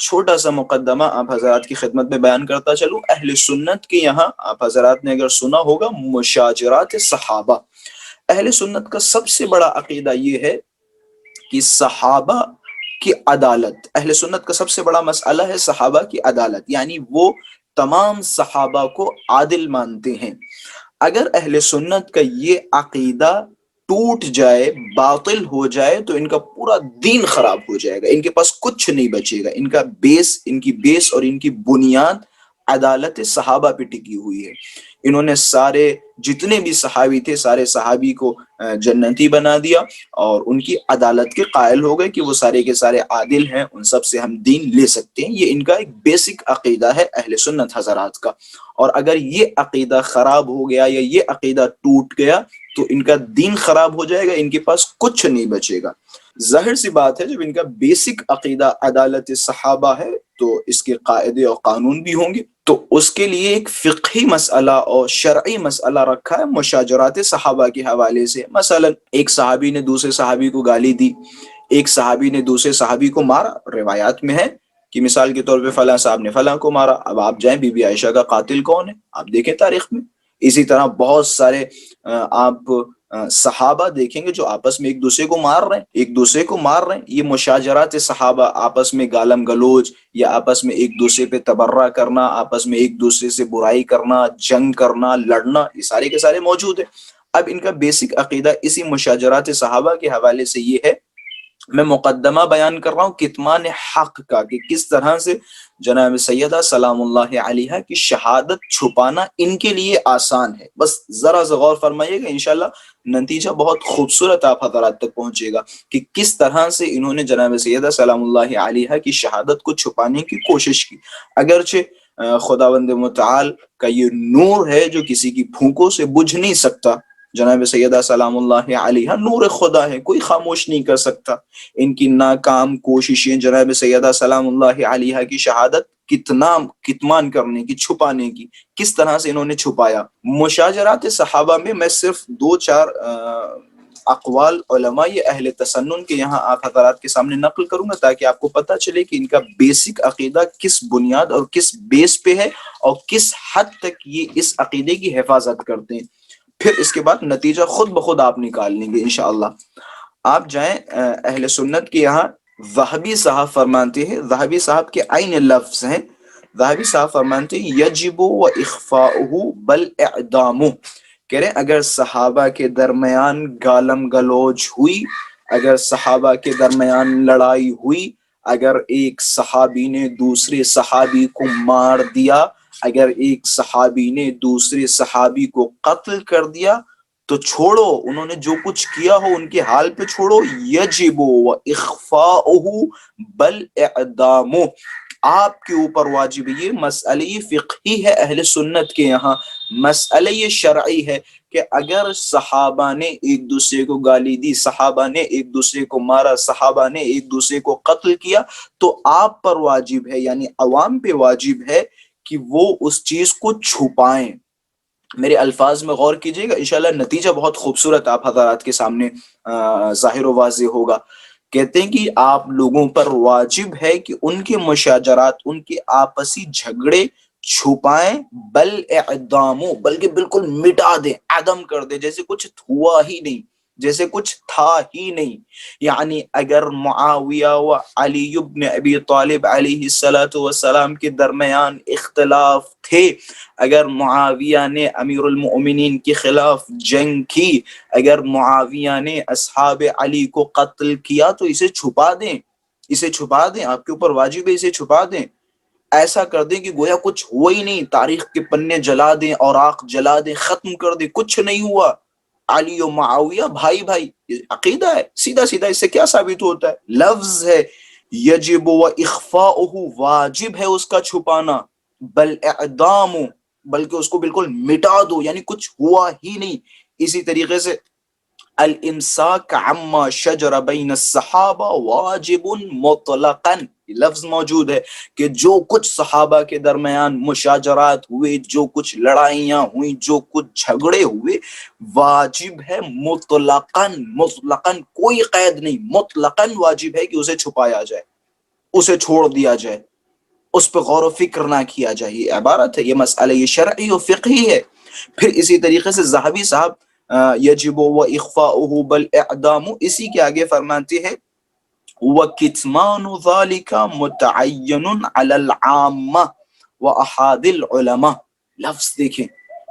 چھوٹا سا مقدمہ آپ حضرات کی خدمت میں بیان کرتا چلوں. اہل سنت کے یہاں آپ حضرات نے اگر سنا ہوگا مشاجرات صحابہ. اہل سنت کا سب سے بڑا عقیدہ یہ ہے کہ صحابہ کی عدالت. اہل سنت کا سب سے بڑا مسئلہ ہے صحابہ کی عدالت، یعنی وہ تمام صحابہ کو عادل مانتے ہیں. اگر اہل سنت کا یہ عقیدہ ٹوٹ جائے، باطل ہو جائے، تو ان کا پورا دین خراب ہو جائے گا. ان کے پاس کچھ نہیں بچے گا. ان کا بیس، ان کی بیس اور ان کی بنیاد عدالت صحابہ پہ ٹکی ہوئی ہے. انہوں نے سارے جتنے بھی صحابی تھے سارے صحابی کو جنتی بنا دیا اور ان کی عدالت کے قائل ہو گئے کہ وہ سارے کے سارے عادل ہیں، ان سب سے ہم دین لے سکتے ہیں. یہ ان کا ایک بیسک عقیدہ ہے اہل سنت حضرات کا. اور اگر یہ عقیدہ خراب ہو گیا یا یہ عقیدہ ٹوٹ گیا تو ان کا دین خراب ہو جائے گا، ان کے پاس کچھ نہیں بچے گا. ظاہر سی بات ہے جب ان کا بیسک عقیدہ عدالت صحابہ ہے تو اس کے قاعدے اور قانون بھی ہوں گے. تو اس کے لیے ایک فقہی مسئلہ اور شرعی مسئلہ رکھا ہے مشاجرات صحابہ کے حوالے سے. مثلا ایک صحابی نے دوسرے صحابی کو گالی دی، ایک صحابی نے دوسرے صحابی کو مارا. روایات میں ہے کہ مثال کے طور پہ فلاں صاحب نے فلاں کو مارا. اب آپ جائیں بی بی عائشہ کا قاتل کون ہے آپ دیکھیں تاریخ میں. اسی طرح بہت سارے آپ صحابہ دیکھیں گے جو آپس میں ایک دوسرے کو مار رہے ہیں، ایک دوسرے کو مار رہے ہیں. یہ مشاجرات صحابہ، آپس میں گالم گلوچ یا آپس میں ایک دوسرے پہ تبرہ کرنا، آپس میں ایک دوسرے سے برائی کرنا، جنگ کرنا، لڑنا، یہ سارے کے سارے موجود ہیں. اب ان کا بیسک عقیدہ اسی مشاجرات صحابہ کے حوالے سے یہ ہے. میں مقدمہ بیان کر رہا ہوں کتمان حق کا کہ کس طرح سے جناب سیدہ سلام اللہ علیہا کی شہادت چھپانا ان کے لیے آسان ہے. بس ذرا سا غور فرمائیے گا، انشاءاللہ نتیجہ بہت خوبصورت آپ حضرات تک پہنچے گا کہ کس طرح سے انہوں نے جناب سیدہ سلام اللہ علیہا کی شہادت کو چھپانے کی کوشش کی. اگرچہ خداوند متعال کا یہ نور ہے جو کسی کی پھونکوں سے بجھ نہیں سکتا. جناب سیدہ سلام اللہ علیہا نور خدا ہے، کوئی خاموش نہیں کر سکتا. ان کی ناکام کوششیں جناب سیدہ سلام اللہ علیہا کی شہادت کتمان کرنے کی، چھپانے کی، کس طرح سے انہوں نے چھپایا. مشاجرات صحابہ میں صرف دو چار اقوال علماء یہ اہل تسنن کے یہاں آپ حضرات کے سامنے نقل کروں گا تاکہ آپ کو پتہ چلے کہ ان کا بیسک عقیدہ کس بنیاد اور کس بیس پہ ہے اور کس حد تک یہ اس عقیدے کی حفاظت کرتے ہیں. پھر اس کے بعد نتیجہ خود بخود آپ نکال لیں گے انشاءاللہ. آپ جائیں اہل سنت کے یہاں ذہبی صاحب فرمانتے ہیں، ذہبی صاحب کے عین لفظ ہیں، ذہبی صاحب فرمانتے ہیں یجب و اخفاؤہ بل اعدامہ. کہہ رہے اگر صحابہ کے درمیان گالم گلوچ ہوئی، اگر صحابہ کے درمیان لڑائی ہوئی، اگر ایک صحابی نے دوسرے صحابی کو مار دیا، اگر ایک صحابی نے دوسرے صحابی کو قتل کر دیا تو چھوڑو، انہوں نے جو کچھ کیا ہو ان کے حال پہ چھوڑو. یجب و اخفاؤہ بل اعدامہ، آپ کے اوپر واجب. یہ مسئلہ فقہی ہے اہل سنت کے یہاں، مسئلہ یہ شرعی ہے کہ اگر صحابہ نے ایک دوسرے کو گالی دی، صحابہ نے ایک دوسرے کو مارا، صحابہ نے ایک دوسرے کو قتل کیا تو آپ پر واجب ہے، یعنی عوام پہ واجب ہے کہ وہ اس چیز کو چھپائیں. میرے الفاظ میں غور کیجئے گا، انشاءاللہ نتیجہ بہت خوبصورت آپ حضرات کے سامنے ظاہر و واضح ہوگا. کہتے ہیں کہ آپ لوگوں پر واجب ہے کہ ان کے مشاجرات، ان کے آپسی جھگڑے چھپائیں، بل اعدامو، بلکہ بالکل مٹا دیں، عدم کر دیں، جیسے کچھ ہوا ہی نہیں، جیسے کچھ تھا ہی نہیں. یعنی اگر معاویہ و علی بن ابی طالب علیہ السلام کے درمیان اختلاف تھے، اگر معاویہ نے امیر المؤمنین کے خلاف جنگ کی، اگر معاویہ نے اصحاب علی کو قتل کیا تو اسے چھپا دیں، اسے چھپا دیں، آپ کے اوپر واجب ہے اسے چھپا دیں. ایسا کر دیں کہ گویا کچھ ہوا ہی نہیں، تاریخ کے پنے جلا دیں، اوراق جلا دیں، ختم کر دیں، کچھ نہیں ہوا. علی و معاویہ بھائی بھائی، عقیدہ ہے سیدھا سیدھا. اس سے کیا ثابت ہوتا ہے؟ لفظ ہے یجب و اخفاؤہ، واجب ہے اس کا چھپانا، بل اعدام، بلکہ اس کو بالکل مٹا دو، یعنی کچھ ہوا ہی نہیں. اسی طریقے سے الامساک عما شجر بین الصحابہ واجب مطلقا، لفظ موجود ہے کہ جو کچھ صحابہ کے درمیان مشاجرات ہوئے، جو کچھ لڑائیاں ہوئیں، جو کچھ جھگڑے ہوئے، واجب ہے مطلقاً، مطلقاً کوئی قید نہیں، مطلقاً واجب ہے کہ اسے چھپایا جائے، اسے چھوڑ دیا جائے. اس پہ غور و فکر نہ کیا جائے. یہ عبارت ہے، یہ مسئلہ یہ شرعی و فقہی ہے. پھر اسی طریقے سے ذہبی صاحب یجب و اخفاؤہ بل اعدام، اسی کے آگے فرماتے ہیں وَكِتْمَانُ ذَلِكَ مُتَعَيَّنٌ عَلَى الْعَامَّةِ وَأَحَادِ الْعُلَمَاء. لفظ دیکھیں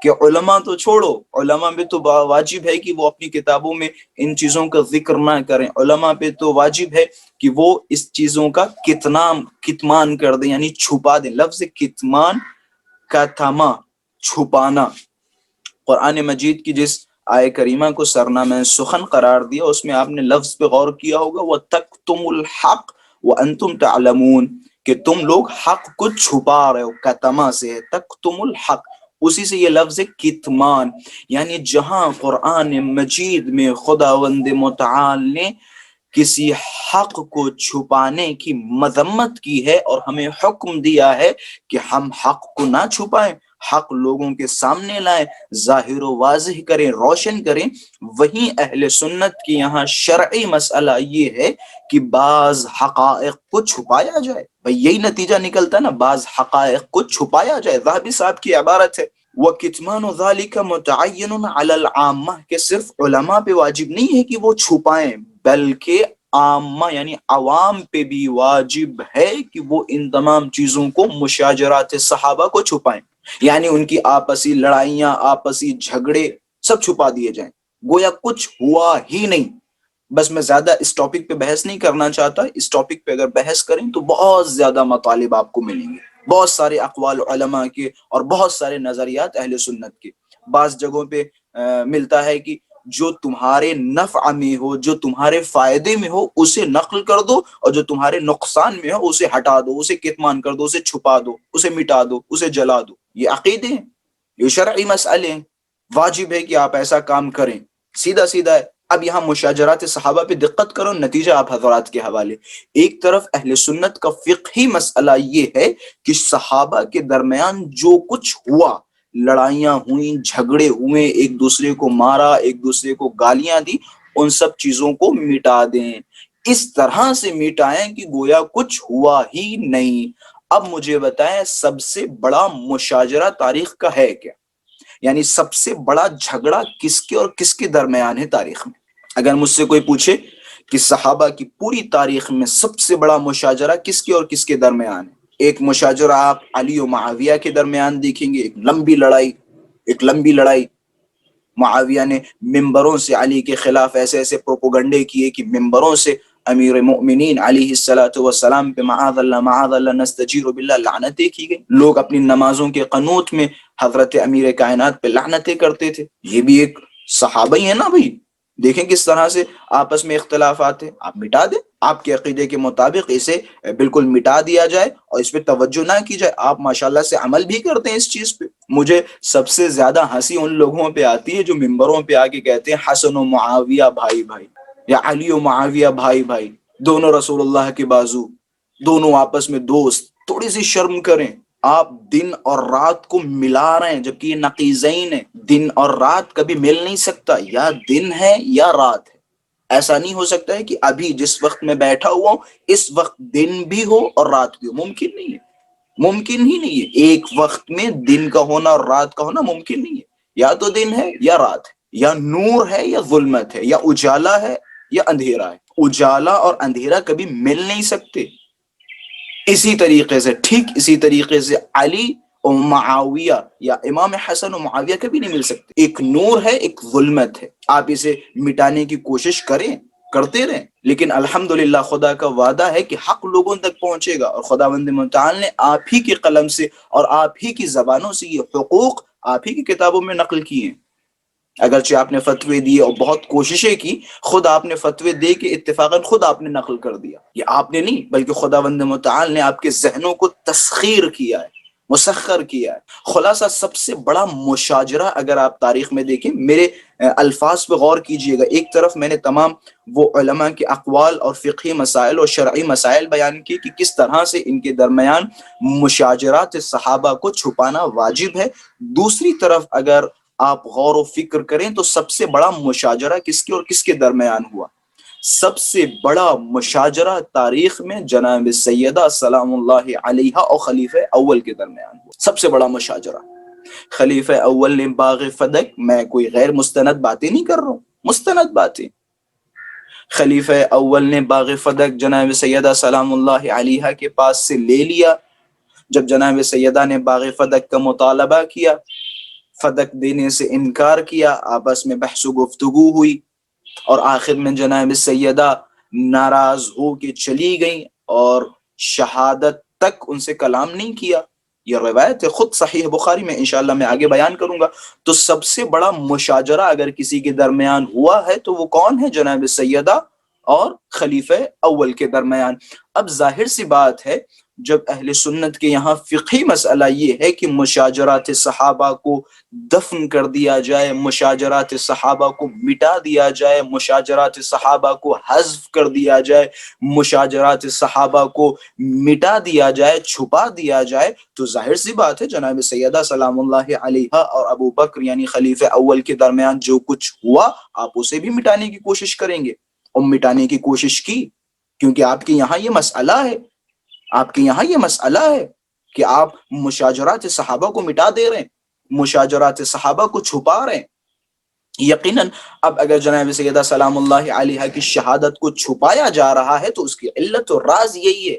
کہ علماء تو چھوڑو، علماء پہ تو واجب ہے کہ وہ اپنی کتابوں میں ان چیزوں کا ذکر نہ کریں. علماء پہ تو واجب ہے کہ وہ اس چیزوں کا کتمان کر دیں، یعنی چھپا دیں. لفظ کتمان کا تھما، چھپانا. قرآن مجید کی جس آئے کریمہ کو سرنامہ سخن قرار دیا، اس میں آپ نے لفظ پہ غور کیا ہوگا وَتَكْتُمُ الْحَقَّ وَأَنْتُمْ تَعْلَمُونَ، کہ تم لوگ حق کو چھپا رہے ہو. کتما سے ہے، تکتم الحق، اسی سے یہ لفظ کتمان. یعنی جہاں قرآن مجید میں خداوند متعال نے کسی حق کو چھپانے کی مذمت کی ہے اور ہمیں حکم دیا ہے کہ ہم حق کو نہ چھپائیں، حق لوگوں کے سامنے لائیں، ظاہر و واضح کریں، روشن کریں، وہیں اہل سنت کی یہاں شرعی مسئلہ یہ ہے کہ بعض حقائق کو چھپایا جائے. بھئی یہی نتیجہ نکلتا ہے نا، بعض حقائق کو چھپایا جائے. ذہبی صاحب کی عبارت ہے وَكِتْمَانُ ذَلِكَ مُتَعَيِّنٌ عَلَى الْعَامَّةِ، کہ صرف علماء پہ واجب نہیں ہے کہ وہ چھپائیں، بلکہ عامہ یعنی عوام پہ بھی واجب ہے کہ وہ ان تمام چیزوں کو، مشاجرات صحابہ کو چھپائیں. یعنی ان کی آپسی لڑائیاں، آپسی جھگڑے سب چھپا دیے جائیں، گویا کچھ ہوا ہی نہیں. بس میں زیادہ اس ٹاپک پہ بحث نہیں کرنا چاہتا. اس ٹاپک پہ اگر بحث کریں تو بہت زیادہ مطالب آپ کو ملیں گے، بہت سارے اقوال علماء کے اور بہت سارے نظریات اہل سنت کے. بعض جگہوں پہ ملتا ہے کہ جو تمہارے نفع میں ہو، جو تمہارے فائدے میں ہو اسے نقل کر دو، اور جو تمہارے نقصان میں ہو اسے ہٹا دو، اسے کتمان کر دو، اسے چھپا دو، اسے مٹا دو، اسے جلا دو. یہ عقیدے ہیں، یہ شرعی مسئلے ہیں. واجب ہے کہ آپ ایسا کام کریں، سیدھا سیدھا ہے. اب یہاں مشاجرات صحابہ پہ دقت کرو، نتیجہ آپ حضرات کے حوالے. ایک طرف اہل سنت کا فقہی مسئلہ یہ ہے کہ صحابہ کے درمیان جو کچھ ہوا، لڑائیاں ہوئیں، جھگڑے ہوئے، ایک دوسرے کو مارا، ایک دوسرے کو گالیاں دی، ان سب چیزوں کو مٹا دیں. اس طرح سے مٹائیں کہ گویا کچھ ہوا ہی نہیں. اب مجھے بتائیں سب سے بڑا مشاجرہ تاریخ کا ہے کیا؟ یعنی سب سے بڑا جھگڑا کس کے اور کس کے درمیان ہے تاریخ میں؟ اگر مجھ سے کوئی پوچھے کہ صحابہ کی پوری تاریخ میں سب سے بڑا مشاجرہ کس کے اور کس کے درمیان ہے، ایک مشاجرہ آپ علی و معاویہ کے درمیان دیکھیں گے. ایک لمبی لڑائی. معاویہ نے ممبروں سے علی کے خلاف ایسے ایسے پروپوگنڈے کیے کہ ممبروں سے امیر مؤمنین علیہ الصلوۃ والسلام پہ معاذ اللہ نستجیر باللہ لعنتیں کی گئی. لوگ اپنی نمازوں کے قنوت میں حضرت امیر کائنات پہ لعنتیں کرتے تھے. یہ بھی ایک صحابہ ہی ہے نا بھائی. دیکھیں کس طرح سے آپس میں اختلافات ہیں. آپ مٹا دیں، آپ کے عقیدے کے مطابق اسے بالکل مٹا دیا جائے اور اس پہ توجہ نہ کی جائے. آپ ماشاءاللہ سے عمل بھی کرتے ہیں اس چیز پہ. مجھے سب سے زیادہ ہنسی ان لوگوں پہ آتی ہے جو ممبروں پہ آ کے کہتے ہیں حسن و معاویہ بھائی بھائی، یا علی و معاویہ بھائی بھائی، دونوں رسول اللہ کے بازو، دونوں آپس میں دوست. تھوڑی سی شرم کریں. آپ دن اور رات کو ملا رہے ہیں جبکہ یہ نقیضین ہے. دن اور رات کبھی مل نہیں سکتا، یا دن ہے یا رات ہے. ایسا نہیں ہو سکتا ہے کہ ابھی جس وقت میں بیٹھا ہوا ہوں اس وقت دن بھی ہو اور رات بھی ہو. ممکن نہیں ہے، ممکن ہی نہیں ہے. ایک وقت میں دن کا ہونا اور رات کا ہونا ممکن نہیں ہے. یا تو دن ہے یا رات ہے، یا نور ہے یا ظلمت ہے، یا اجالا ہے یا اندھیرا ہے. اجالا اور اندھیرا کبھی مل نہیں سکتے. اسی طریقے سے، ٹھیک اسی طریقے سے علی و معاویہ یا امام حسن و معاویہ کبھی نہیں مل سکتے. ایک نور ہے، ایک ظلمت ہے. آپ اسے مٹانے کی کوشش کرتے رہیں، لیکن الحمدللہ خدا کا وعدہ ہے کہ حق لوگوں تک پہنچے گا. اور خداوند متعال نے آپ ہی کے قلم سے اور آپ ہی کی زبانوں سے یہ حقوق آپ ہی کی کتابوں میں نقل کیے ہیں. اگرچہ آپ نے فتوے دیے اور بہت کوششیں کی، خود آپ نے فتوے دے کے اتفاقاً خود آپ نے نقل کر دیا. یہ آپ نے نہیں بلکہ خداوند متعال نے آپ کے ذہنوں کو تسخیر کیا ہے، مسخر کیا ہے. خلاصہ سب سے بڑا مشاجرہ اگر آپ تاریخ میں دیکھیں، میرے الفاظ پہ غور کیجئے گا. ایک طرف میں نے تمام وہ علماء کے اقوال اور فقہی مسائل اور شرعی مسائل بیان کی کہ کس طرح سے ان کے درمیان مشاجرات صحابہ کو چھپانا واجب ہے. دوسری طرف اگر آپ غور و فکر کریں تو سب سے بڑا مشاجرہ کس کے اور کس کے درمیان ہوا؟ سب سے بڑا مشاجرہ تاریخ میں جناب سیدہ سلام اللہ علیہا اور خلیفہ اول کے درمیان ہوا، سب سے بڑا مشاجرہ۔ خلیفہ اول نے باغ فدق، میں کوئی غیر مستند باتیں نہیں کر رہا ہوں، مستند باتیں، خلیفہ اول نے باغ فدق جناب سیدہ سلام اللہ علیہا کے پاس سے لے لیا۔ جب جناب سیدہ نے باغ فدق کا مطالبہ کیا، فدق دینے سے انکار کیا، آپس میں بحث و گفتگو ہوئی، اور آخر میں جناب سیدہ ناراض ہو کے چلی گئیں اور شہادت تک ان سے کلام نہیں کیا۔ یہ روایت ہے، خود صحیح بخاری میں، انشاءاللہ میں آگے بیان کروں گا۔ تو سب سے بڑا مشاجرہ اگر کسی کے درمیان ہوا ہے تو وہ کون ہے؟ جناب سیدہ اور خلیفہ اول کے درمیان۔ اب ظاہر سی بات ہے، جب اہل سنت کے یہاں فقہی مسئلہ یہ ہے کہ مشاجرات صحابہ کو دفن کر دیا جائے، مشاجرات صحابہ کو مٹا دیا جائے، مشاجرات صحابہ کو حذف کر دیا جائے، مشاجرات صحابہ کو مٹا دیا جائے، چھپا دیا جائے، تو ظاہر سی بات ہے جناب سیدہ سلام اللہ علیہا اور ابو بکر یعنی خلیفہ اول کے درمیان جو کچھ ہوا آپ اسے بھی مٹانے کی کوشش کریں گے، اور مٹانے کی کوشش کی، کیونکہ آپ کے یہاں یہ مسئلہ ہے، آپ کے یہاں یہ مسئلہ ہے کہ آپ مشاجرات صحابہ کو مٹا دے رہے ہیں، مشاجرات صحابہ کو چھپا رہے ہیں۔ یقیناً اب اگر جناب سیدہ سلام اللہ علیہا کی شہادت کو چھپایا جا رہا ہے تو اس کی علت و راز یہی ہے،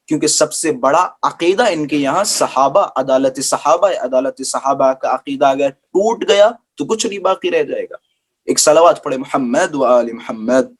کیونکہ سب سے بڑا عقیدہ ان کے یہاں صحابہ، عدالت صحابہ کا عقیدہ اگر ٹوٹ گیا تو کچھ نہیں باقی رہ جائے گا۔ ایک صلوات پڑھے محمد و آل محمد۔